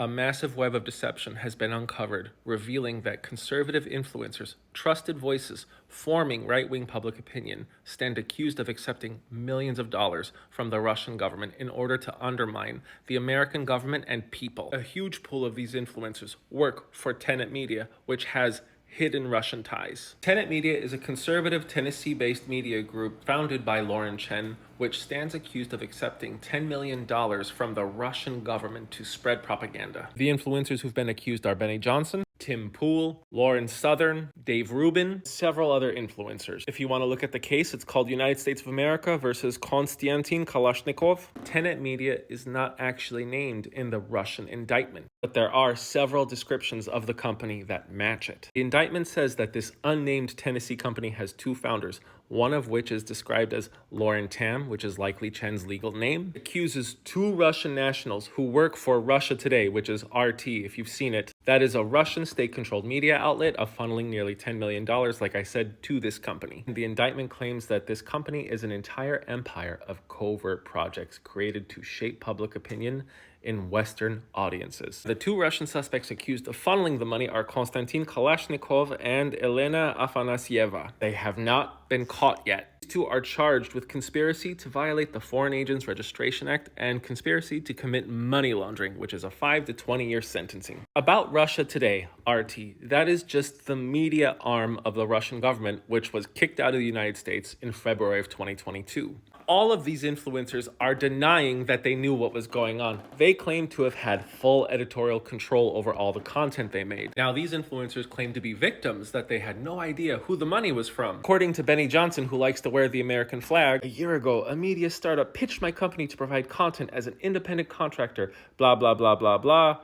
A massive web of deception has been uncovered, revealing that conservative influencers, trusted voices, forming right-wing public opinion, stand accused of accepting millions of dollars from the Russian government in order to undermine the American government and people. A huge pool of these influencers work for Tenet Media, which has hidden Russian ties. Tenet Media is a conservative Tennessee-based media group founded by Lauren Chen, which stands accused of accepting $10 million from the Russian government to spread propaganda. The influencers who've been accused are Benny Johnson, Tim Pool, Lauren Southern, Dave Rubin, several other influencers. If you want to look at the case, it's called United States of America versus Konstantin Kalashnikov. Tenet Media is not actually named in the Russian indictment, but there are several descriptions of the company that match it. The indictment says that this unnamed Tennessee company has two founders, one of which is described as Lauren Tam, which is likely Chen's legal name, accuses two Russian nationals who work for Russia Today, which is RT, if you've seen it. That is a Russian state-controlled media outlet of funneling nearly $10 million, like I said, to this company. The indictment claims that this company is an entire empire of covert projects created to shape public opinion in Western audiences. The two Russian suspects accused of funneling the money are Konstantin Kalashnikov and Elena Afanasieva. They have not been caught yet. These two are charged with conspiracy to violate the Foreign Agents Registration Act and conspiracy to commit money laundering, which is a 5 to 20-year sentencing. About Russia Today, RT, that is just the media arm of the Russian government, which was kicked out of the United States in February of 2022. All of these influencers are denying that they knew what was going on. They claim to have had full editorial control over all the content they made. Now, these influencers claim to be victims, that they had no idea who the money was from. According to Benny Johnson, who likes to wear the American flag, a year ago, a media startup pitched my company to provide content as an independent contractor, blah, blah, blah, blah, blah.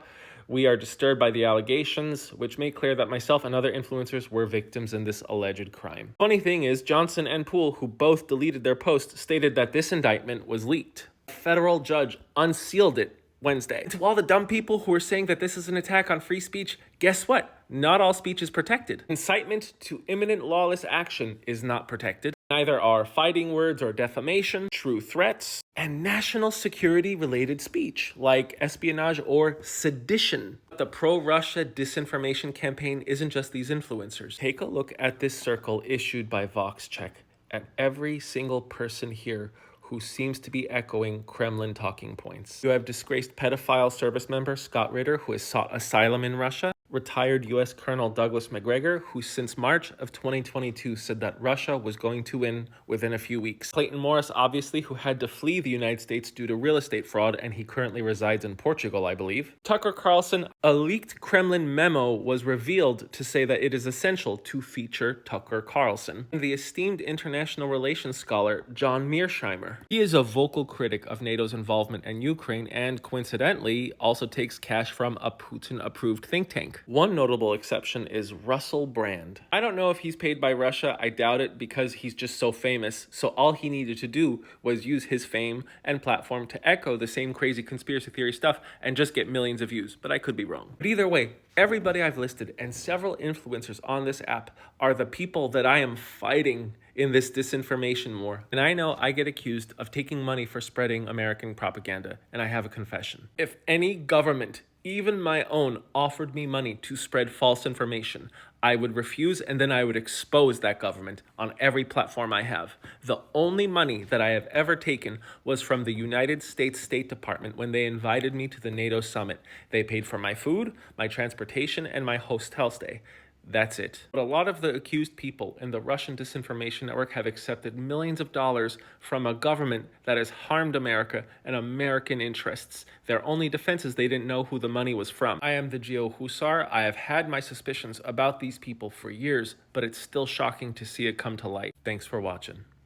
We are disturbed by the allegations, which make clear that myself and other influencers were victims in this alleged crime. Funny thing is, Johnson and Poole, who both deleted their posts, stated that this indictment was leaked. A federal judge unsealed it Wednesday. To all the dumb people who are saying that this is an attack on free speech, guess what? Not all speech is protected. Incitement to imminent lawless action is not protected. Neither are fighting words or defamation, true threats, and national security-related speech, like espionage or sedition. The pro-Russia disinformation campaign isn't just these influencers. Take a look at this circle issued by VoxCheck, at every single person here who seems to be echoing Kremlin talking points. You have disgraced pedophile service member Scott Ritter, who has sought asylum in Russia. Retired U.S. Colonel Douglas McGregor, who since March of 2022 said that Russia was going to win within a few weeks. Clayton Morris, obviously, who had to flee the United States due to real estate fraud, and he currently resides in Portugal, I believe. Tucker Carlson, a leaked Kremlin memo was revealed to say that it is essential to feature Tucker Carlson. The esteemed international relations scholar John Mearsheimer. He is a vocal critic of NATO's involvement in Ukraine and, coincidentally, also takes cash from a Putin-approved think tank. One notable exception is Russell Brand. I don't know if he's paid by Russia. I doubt it, because he's just so famous. So all he needed to do was use his fame and platform to echo the same crazy conspiracy theory stuff and just get millions of views. But I could be wrong. But either way, everybody I've listed and several influencers on this app are the people that I am fighting in this disinformation war. And I know I get accused of taking money for spreading American propaganda, and I have a confession. If any government, even my own, offered me money to spread false information, I would refuse, and then I would expose that government on every platform I have. The only money that I have ever taken was from the United States State Department when they invited me to the NATO summit. They paid for my food, my transportation, and my hotel stay. That's it. But a lot of the accused people in the Russian disinformation network have accepted millions of dollars from a government that has harmed America and American interests. Their only defense is they didn't know who the money was from. I am the Geo Hussar. I have had my suspicions about these people for years, but it's still shocking to see it come to light. Thanks for watching.